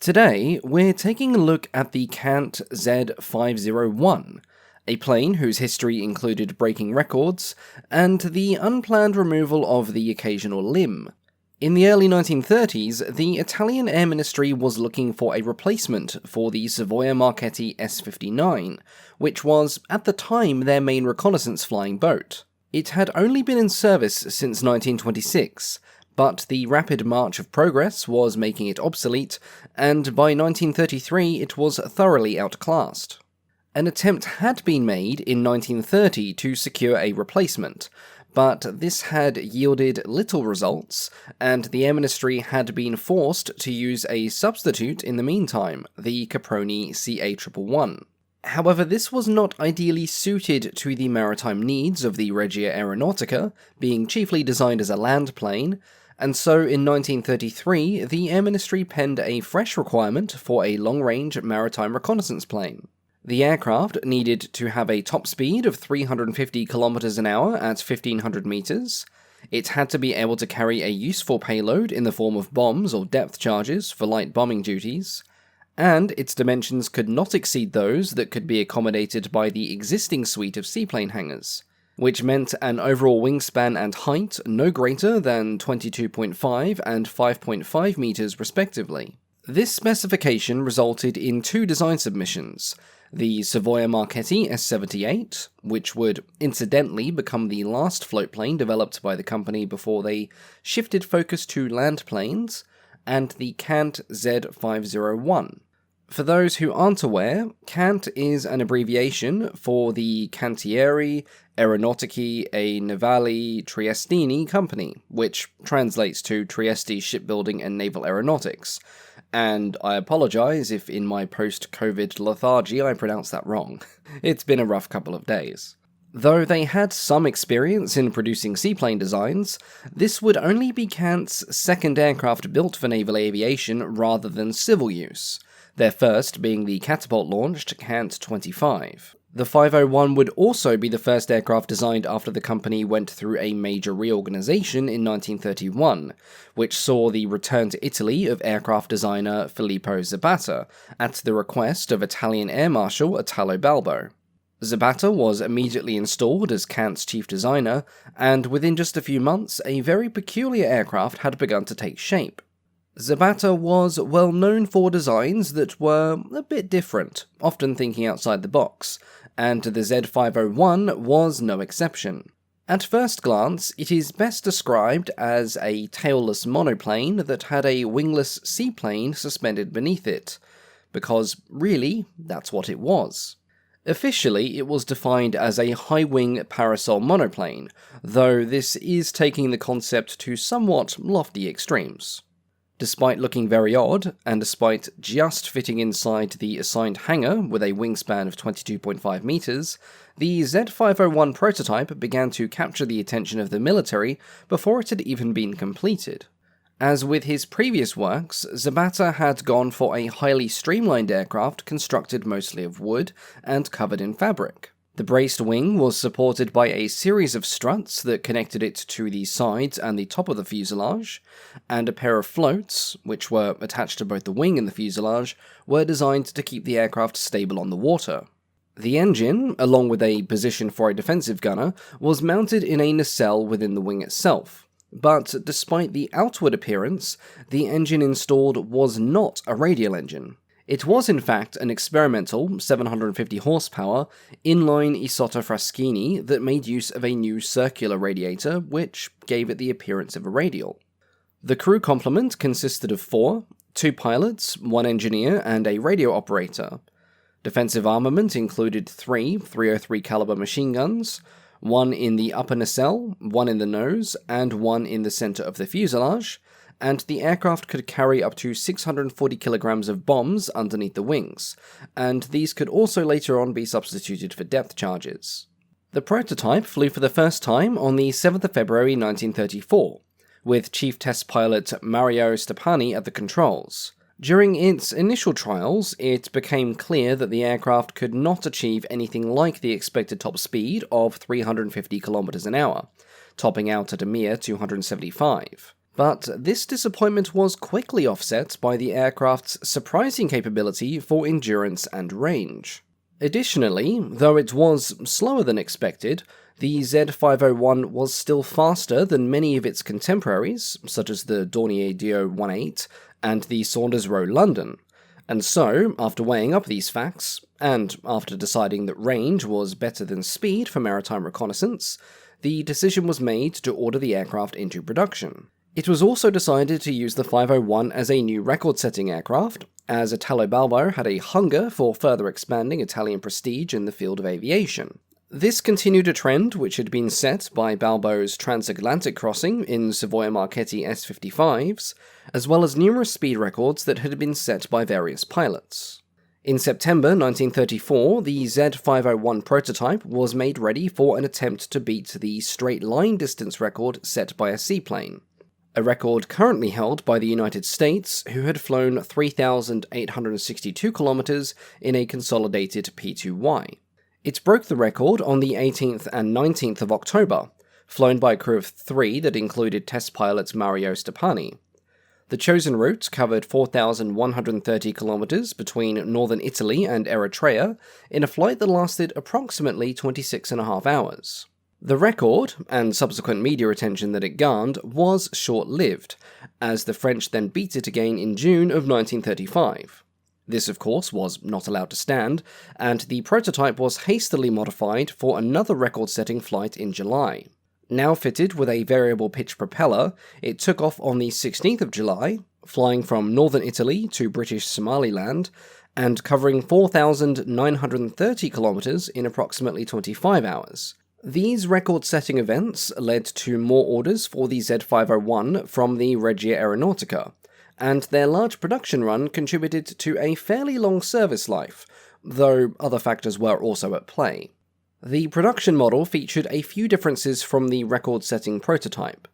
Today, we're taking a look at the CANT Z.501, a plane whose history included breaking records, and the unplanned removal of the occasional limb. In the early 1930s, the Italian Air Ministry was looking for a replacement for the Savoia Marchetti S-59, which was, at the time, their main reconnaissance flying boat. It had only been in service since 1926, but the rapid march of progress was making it obsolete, and by 1933 it was thoroughly outclassed. An attempt had been made in 1930 to secure a replacement, but this had yielded little results, and the Air Ministry had been forced to use a substitute in the meantime, the Caproni CA111. However, this was not ideally suited to the maritime needs of the Regia Aeronautica, being chiefly designed as a land plane, and so in 1933 the Air Ministry penned a fresh requirement for a long-range maritime reconnaissance plane. The aircraft needed to have a top speed of 350 km an hour at 1500 meters, it had to be able to carry a useful payload in the form of bombs or depth charges for light bombing duties, and its dimensions could not exceed those that could be accommodated by the existing suite of seaplane hangars, which meant an overall wingspan and height no greater than 22.5 and 5.5 meters respectively. This specification resulted in two design submissions: the Savoia Marchetti S-78, which would incidentally become the last floatplane developed by the company before they shifted focus to land planes, and the CANT Z.501. For those who aren't aware, CANT is an abbreviation for the Cantieri Aeronautici e Navali Triestini Company, which translates to Trieste Shipbuilding and Naval Aeronautics, and I apologise if in my post-COVID lethargy I pronounced that wrong. It's been a rough couple of days. Though they had some experience in producing seaplane designs, this would only be CANT's second aircraft built for naval aviation rather than civil use, their first being the catapult-launched CANT 25. The 501 would also be the first aircraft designed after the company went through a major reorganization in 1931, which saw the return to Italy of aircraft designer Filippo Zabata, at the request of Italian Air Marshal Italo Balbo. Zabata was immediately installed as CANT's chief designer, and within just a few months, a very peculiar aircraft had begun to take shape. Zabata was well known for designs that were a bit different, often thinking outside the box, and the Z501 was no exception. At first glance, it is best described as a tailless monoplane that had a wingless seaplane suspended beneath it, because really, that's what it was. Officially, it was defined as a high-wing parasol monoplane, though this is taking the concept to somewhat lofty extremes. Despite looking very odd, and despite just fitting inside the assigned hangar with a wingspan of 22.5 meters, the Z501 prototype began to capture the attention of the military before it had even been completed. As with his previous works, Zabata had gone for a highly streamlined aircraft constructed mostly of wood and covered in fabric. The braced wing was supported by a series of struts that connected it to the sides and the top of the fuselage, and a pair of floats, which were attached to both the wing and the fuselage, were designed to keep the aircraft stable on the water. The engine, along with a position for a defensive gunner, was mounted in a nacelle within the wing itself. But despite the outward appearance, the engine installed was not a radial engine. It was in fact an experimental 750 horsepower inline Isotta Fraschini that made use of a new circular radiator, which gave it the appearance of a radial. The crew complement consisted of 4, 2 pilots, 1 engineer, and a radio operator. Defensive armament included 3 .303 caliber machine guns, 1 in the upper nacelle, 1 in the nose, and 1 in the center of the fuselage, and the aircraft could carry up to 640 kilograms of bombs underneath the wings, and these could also later on be substituted for depth charges. The prototype flew for the first time on the 7th of February 1934, with Chief Test Pilot Mario Stepani at the controls. During its initial trials, it became clear that the aircraft could not achieve anything like the expected top speed of 350 km an hour, topping out at a mere 275. But this disappointment was quickly offset by the aircraft's surprising capability for endurance and range. Additionally, though it was slower than expected, the Z.501 was still faster than many of its contemporaries, such as the Dornier Do-18 and the Saunders Roe London. And so, after weighing up these facts, and after deciding that range was better than speed for maritime reconnaissance, the decision was made to order the aircraft into production. It was also decided to use the 501 as a new record-setting aircraft, as Italo Balbo had a hunger for further expanding Italian prestige in the field of aviation. This continued a trend which had been set by Balbo's transatlantic crossing in Savoia Marchetti S-55s, as well as numerous speed records that had been set by various pilots. In September 1934, the Z.501 prototype was made ready for an attempt to beat the straight-line distance record set by a seaplane, a record currently held by the United States, who had flown 3,862 kilometers in a consolidated P2Y. It broke the record on the 18th and 19th of October, flown by a crew of 3 that included test pilot Mario Stepani. The chosen route covered 4,130 kilometers between northern Italy and Eritrea in a flight that lasted approximately 26.5 hours. The record, and subsequent media attention that it garnered, was short-lived, as the French then beat it again in June of 1935. This, of course, was not allowed to stand, and the prototype was hastily modified for another record-setting flight in July. Now fitted with a variable pitch propeller, it took off on the 16th of July, flying from northern Italy to British Somaliland, and covering 4,930 kilometers in approximately 25 hours. These record-setting events led to more orders for the Z.501 from the Regia Aeronautica, and their large production run contributed to a fairly long service life, though other factors were also at play. The production model featured a few differences from the record-setting prototype.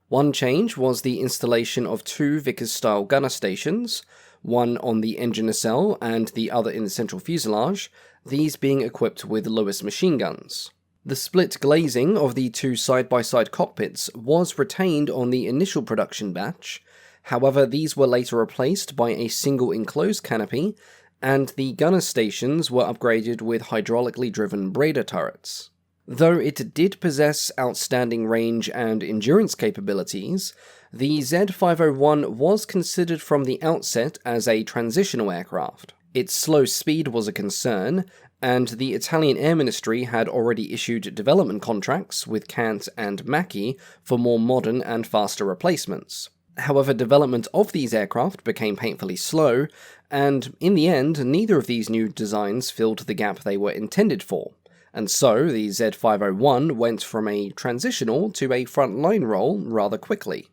One change was the installation of 2 Vickers-style gunner stations, one on the engine nacelle and the other in the central fuselage, these being equipped with Lewis machine guns. The split glazing of the 2 side-by-side cockpits was retained on the initial production batch. However, these were later replaced by a single enclosed canopy, and the gunner stations were upgraded with hydraulically driven Breda turrets. Though it did possess outstanding range and endurance capabilities, the Z.501 was considered from the outset as a transitional aircraft. Its slow speed was a concern, and the Italian Air Ministry had already issued development contracts with CANT and Macchi for more modern and faster replacements. However, development of these aircraft became painfully slow, and in the end, neither of these new designs filled the gap they were intended for, and so the Z.501 went from a transitional to a frontline role rather quickly.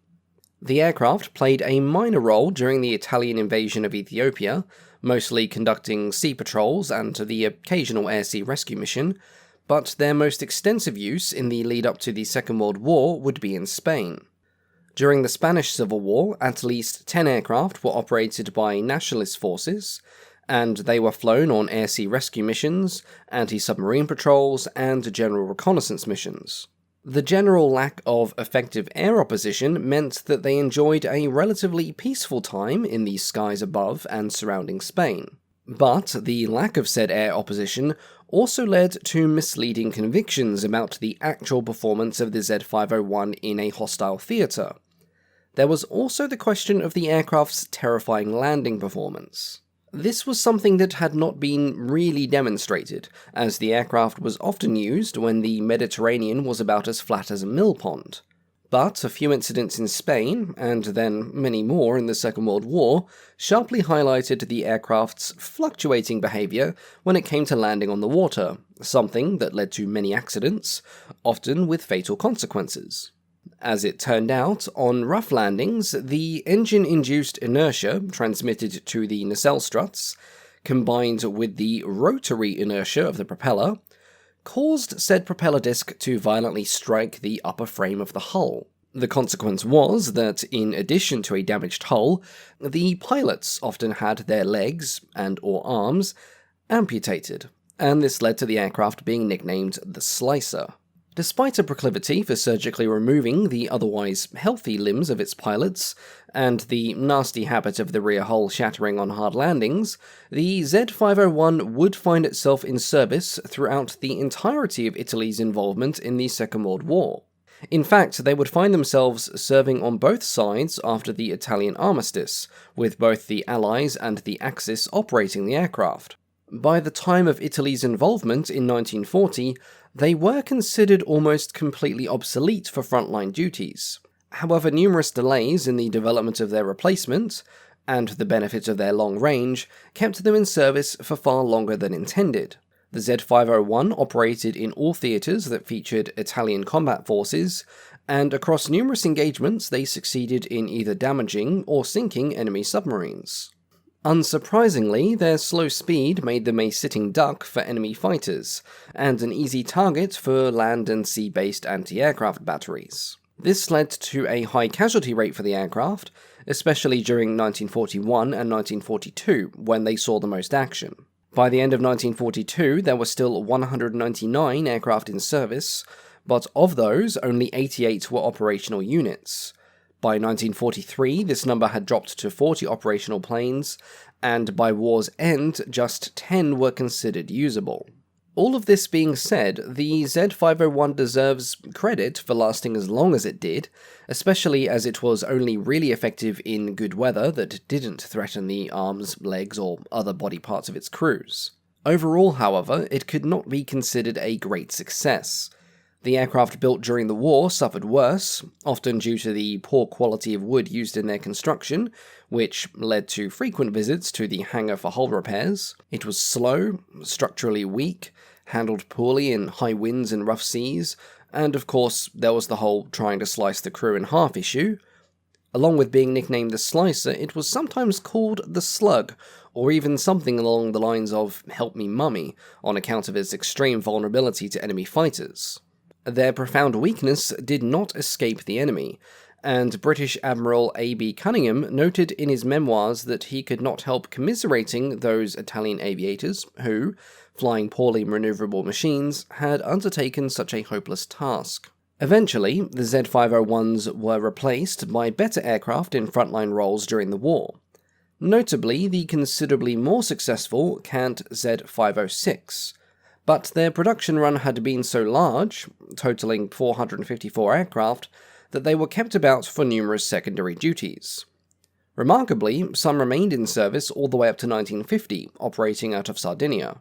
The aircraft played a minor role during the Italian invasion of Ethiopia, mostly conducting sea patrols and the occasional air-sea rescue mission, but their most extensive use in the lead-up to the Second World War would be in Spain. During the Spanish Civil War, at least 10 aircraft were operated by nationalist forces, and they were flown on air-sea rescue missions, anti-submarine patrols, and general reconnaissance missions. The general lack of effective air opposition meant that they enjoyed a relatively peaceful time in the skies above and surrounding Spain. But the lack of said air opposition also led to misleading convictions about the actual performance of the Z.501 in a hostile theatre. There was also the question of the aircraft's terrifying landing performance. This was something that had not been really demonstrated, as the aircraft was often used when the Mediterranean was about as flat as a mill pond. But a few incidents in Spain, and then many more in the Second World War, sharply highlighted the aircraft's fluctuating behaviour when it came to landing on the water, something that led to many accidents, often with fatal consequences. As it turned out, on rough landings, the engine-induced inertia transmitted to the nacelle struts, combined with the rotary inertia of the propeller, caused said propeller disc to violently strike the upper frame of the hull. The consequence was that, in addition to a damaged hull, the pilots often had their legs and/or arms amputated, and this led to the aircraft being nicknamed the Slicer. Despite a proclivity for surgically removing the otherwise healthy limbs of its pilots, and the nasty habit of the rear hull shattering on hard landings, the Z.501 would find itself in service throughout the entirety of Italy's involvement in the Second World War. In fact, they would find themselves serving on both sides after the Italian armistice, with both the Allies and the Axis operating the aircraft. By the time of Italy's involvement in 1940, they were considered almost completely obsolete for frontline duties. However, numerous delays in the development of their replacement, and the benefit of their long range, kept them in service for far longer than intended. The Z.501 operated in all theatres that featured Italian combat forces, and across numerous engagements they succeeded in either damaging or sinking enemy submarines. Unsurprisingly, their slow speed made them a sitting duck for enemy fighters, and an easy target for land and sea-based anti-aircraft batteries. This led to a high casualty rate for the aircraft, especially during 1941 and 1942, when they saw the most action. By the end of 1942, there were still 199 aircraft in service, but of those, only 88 were operational units. By 1943, this number had dropped to 40 operational planes, and by war's end, just 10 were considered usable. All of this being said, the Z.501 deserves credit for lasting as long as it did, especially as it was only really effective in good weather that didn't threaten the arms, legs, or other body parts of its crews. Overall, however, it could not be considered a great success. The aircraft built during the war suffered worse, often due to the poor quality of wood used in their construction, which led to frequent visits to the hangar for hull repairs. It was slow, structurally weak, handled poorly in high winds and rough seas, and of course there was the whole trying to slice the crew in half issue. Along with being nicknamed the Slicer, it was sometimes called the Slug, or even something along the lines of Help Me Mummy, on account of its extreme vulnerability to enemy fighters. Their profound weakness did not escape the enemy, and British Admiral A.B. Cunningham noted in his memoirs that he could not help commiserating those Italian aviators who, flying poorly maneuverable machines, had undertaken such a hopeless task. Eventually, the Z.501s were replaced by better aircraft in frontline roles during the war, notably the considerably more successful CANT Z.506. But their production run had been so large, totaling 454 aircraft, that they were kept about for numerous secondary duties. Remarkably, some remained in service all the way up to 1950, operating out of Sardinia.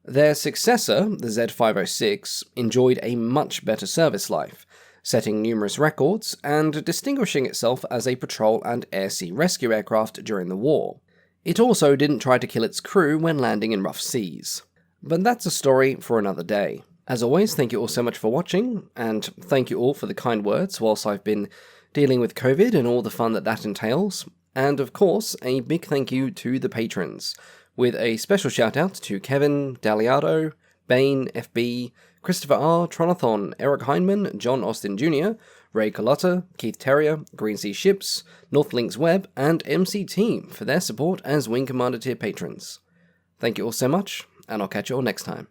Their successor, the Z.506, enjoyed a much better service life, setting numerous records and distinguishing itself as a patrol and air-sea rescue aircraft during the war. It also didn't try to kill its crew when landing in rough seas. But that's a story for another day. As always, thank you all so much for watching, and thank you all for the kind words whilst I've been dealing with COVID and all the fun that entails. And of course, a big thank you to the patrons, with a special shout out to Kevin, Daliado, Bane, FB, Christopher R, Tronathon, Eric Heineman, John Austin Jr., Ray Carlotta, Keith Terrier, Green Sea Ships, Northlinks Web, and MC Team for their support as Wing Commander tier patrons. Thank you all so much, and I'll catch you all next time.